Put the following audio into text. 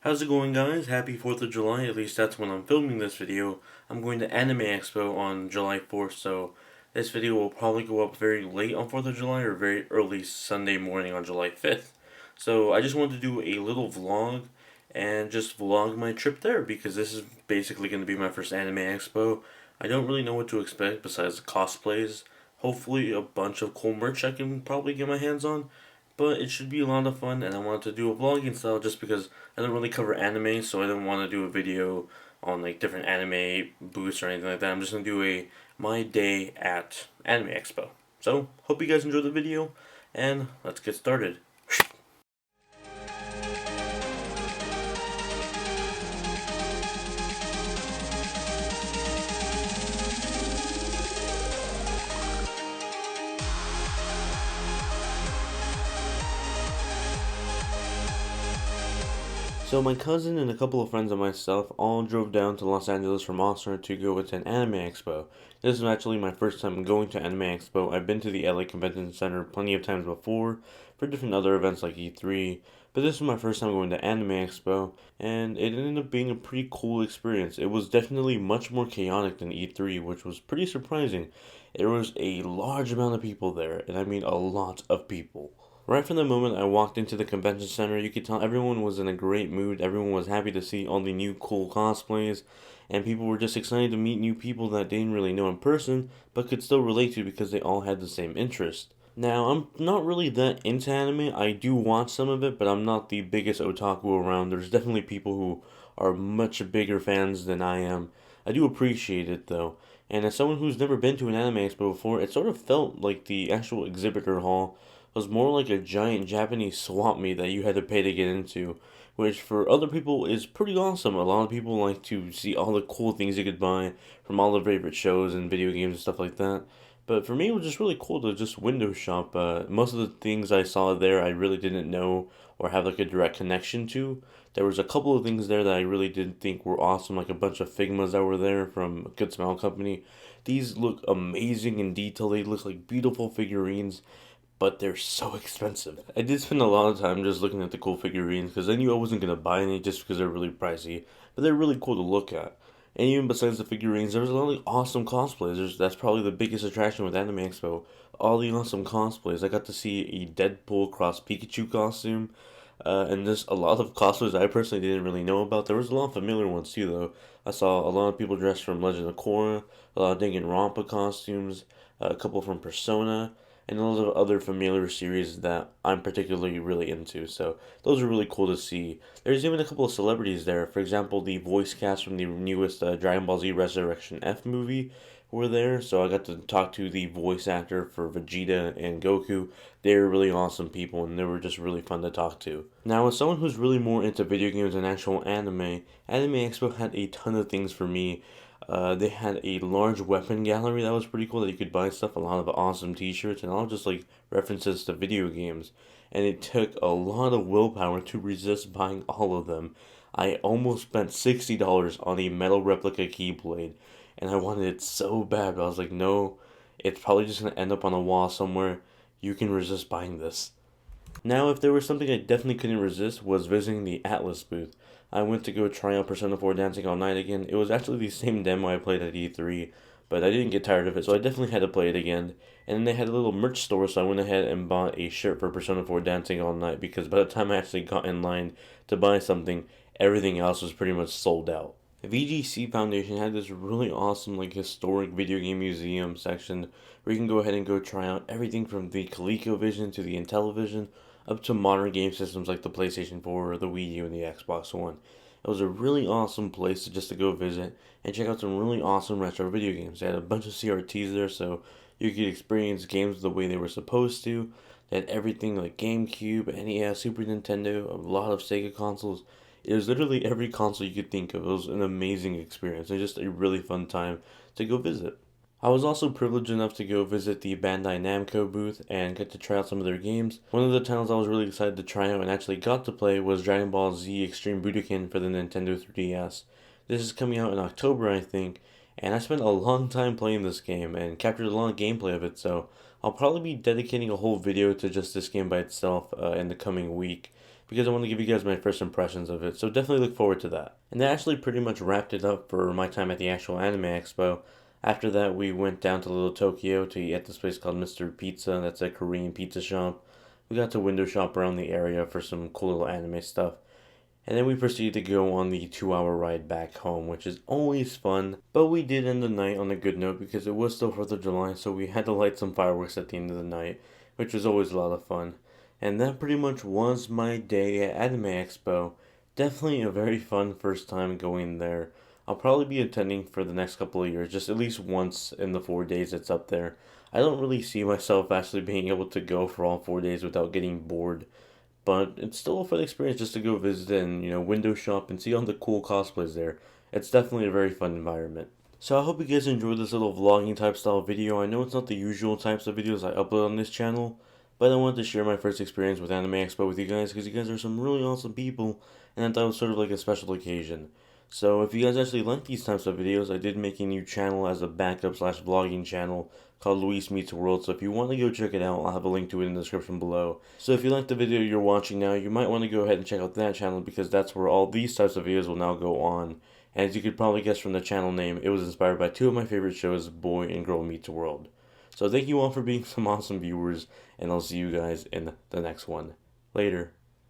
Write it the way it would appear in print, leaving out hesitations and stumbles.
How's it going, guys? Happy 4th of July, at least that's when I'm filming this video. I'm going to Anime Expo on July 4th, so this video will probably go up very late on 4th of July or very early Sunday morning on July 5th. So I just wanted to do a little vlog and just vlog my trip there because this is basically going to be my first Anime Expo. I don't really know what to expect besides cosplays. Hopefully a bunch of cool merch I can probably get my hands on. But it should be a lot of fun, and I wanted to do a vlogging style just because I don't really cover anime, so I didn't want to do a video on like different anime booths or anything like that. I'm just gonna do a my day at Anime Expo. So hope you guys enjoyed the video, and let's get started. So my cousin and a couple of friends and myself all drove down to Los Angeles from Oxnard to go attend Anime Expo. This is actually my first time going to Anime Expo. I've been to the LA Convention Center plenty of times before for different other events like E3, but this is my first time going to Anime Expo, and it ended up being a pretty cool experience. It was definitely much more chaotic than E3, which was pretty surprising. There was a large amount of people there, and I mean a lot of people. Right from the moment I walked into the convention center, you could tell everyone was in a great mood. Everyone was happy to see all the new cool cosplays, and people were just excited to meet new people that they didn't really know in person, but could still relate to because they all had the same interest. Now, I'm not really that into anime. I do watch some of it, but I'm not the biggest otaku around. There's definitely people who are much bigger fans than I am. I do appreciate it though. And as someone who's never been to an anime expo before, it sort of felt like the actual exhibitor hall was more like a giant Japanese swap meet that you had to pay to get into, which for other people is pretty awesome. A lot of people like to see all the cool things you could buy from all their favorite shows and video games and stuff like that. But for me, it was just really cool to just window shop. Most of the things I saw there, I really didn't know or have like a direct connection to. There was a couple of things there that I really didn't think were awesome, like a bunch of Figmas that were there from Good Smile Company. These look amazing in detail. They look like beautiful figurines, but they're so expensive. I did spend a lot of time just looking at the cool figurines because I knew I wasn't gonna buy any just because they're really pricey, but they're really cool to look at. And even besides the figurines, there was a lot of awesome cosplays. That's probably the biggest attraction with Anime Expo. All the awesome cosplays. I got to see a Deadpool cross Pikachu costume, and just a lot of cosplays I personally didn't really know about. There was a lot of familiar ones too, though. I saw a lot of people dressed from Legend of Korra, a lot of Danganronpa costumes, a couple from Persona, and a lot of other familiar series that I'm particularly really into. So those are really cool to see. There's even a couple of celebrities there. For example, the voice cast from the newest Dragon Ball Z Resurrection F movie were there. So I got to talk to the voice actor for Vegeta and Goku. They're really awesome people, and they were just really fun to talk to. Now, as someone who's really more into video games than actual anime, Anime Expo had a ton of things for me. They had a large weapon gallery that was pretty cool that you could buy stuff, a lot of awesome t-shirts, and all just like references to video games. And it took a lot of willpower to resist buying all of them. I almost spent $60 on a metal replica keyblade, and I wanted it so bad, but I was like, no, it's probably just gonna end up on a wall somewhere. You can resist buying this. Now, if there was something I definitely couldn't resist was visiting the Atlas booth. I went to go try out Persona 4 Dancing All Night again. It was actually the same demo I played at E3, but I didn't get tired of it, so I definitely had to play it again. And then they had a little merch store, so I went ahead and bought a shirt for Persona 4 Dancing All Night because by the time I actually got in line to buy something, everything else was pretty much sold out. The VGC Foundation had this really awesome, like, historic video game museum section where you can go ahead and go try out everything from the ColecoVision to the Intellivision up to modern game systems like the PlayStation 4, the Wii U, and the Xbox One. It was a really awesome place to go visit and check out some really awesome retro video games. They had a bunch of CRTs there, so you could experience games the way they were supposed to. They had everything like GameCube, NES, Super Nintendo, a lot of Sega consoles. It was literally every console you could think of. It was an amazing experience and just a really fun time to go visit. I was also privileged enough to go visit the Bandai Namco booth and get to try out some of their games. One of the titles I was really excited to try out and actually got to play was Dragon Ball Z Extreme Budokan for the Nintendo 3DS. This is coming out in October, I think, and I spent a long time playing this game and captured a lot of gameplay of it, so I'll probably be dedicating a whole video to just this game by itself in the coming week because I want to give you guys my first impressions of it, so definitely look forward to that. And that actually pretty much wrapped it up for my time at the actual Anime Expo. After that, we went down to Little Tokyo to eat at this place called Mr. Pizza. That's a Korean pizza shop. We got to window shop around the area for some cool little anime stuff. And then we proceeded to go on the 2 hour ride back home, which is always fun. But we did end the night on a good note because it was still 4th of July, so we had to light some fireworks at the end of the night, which was always a lot of fun. And that pretty much was my day at Anime Expo. Definitely a very fun first time going there. I'll probably be attending for the next couple of years, just at least once in the 4 days it's up there. I don't really see myself actually being able to go for all 4 days without getting bored. But it's still a fun experience just to go visit and, window shop and see all the cool cosplays there. It's definitely a very fun environment. So I hope you guys enjoyed this little vlogging type style video. I know it's not the usual types of videos I upload on this channel, but I wanted to share my first experience with Anime Expo with you guys because you guys are some really awesome people, and I thought it was sort of like a special occasion. So if you guys actually like these types of videos, I did make a new channel as a backup slash vlogging channel called Luis Meets World. So if you want to go check it out, I'll have a link to it in the description below. So if you like the video you're watching now, you might want to go ahead and check out that channel because that's where all these types of videos will now go on. And as you could probably guess from the channel name, it was inspired by two of my favorite shows, Boy and Girl Meets World. So thank you all for being some awesome viewers, and I'll see you guys in the next one. Later.